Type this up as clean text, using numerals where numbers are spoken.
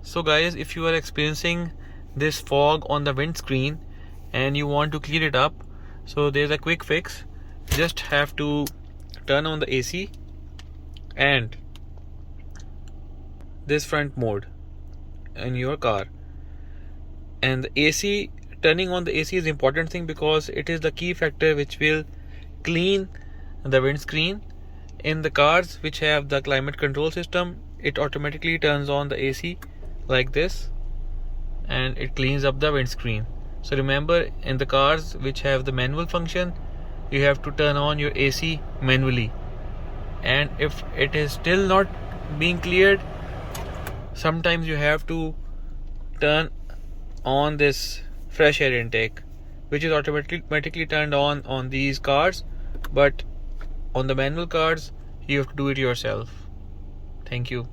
So guys, if you are experiencing this fog on the windscreen and you want to clear it up, so there's a quick fix. Just have to turn on the AC and this front mode in your car. And the AC, turning on the AC is important thing because it is the key factor which will clean the windscreen. In the cars which have the climate control system, it automatically turns on the AC like this and it cleans up the windscreen. So remember, in the cars which have the manual function, you have to turn on your AC manually, and if it is still not being cleared, sometimes you have to turn on this fresh air intake, which is automatically turned on these cars, but on the manual cars you have to do it yourself. Thank you.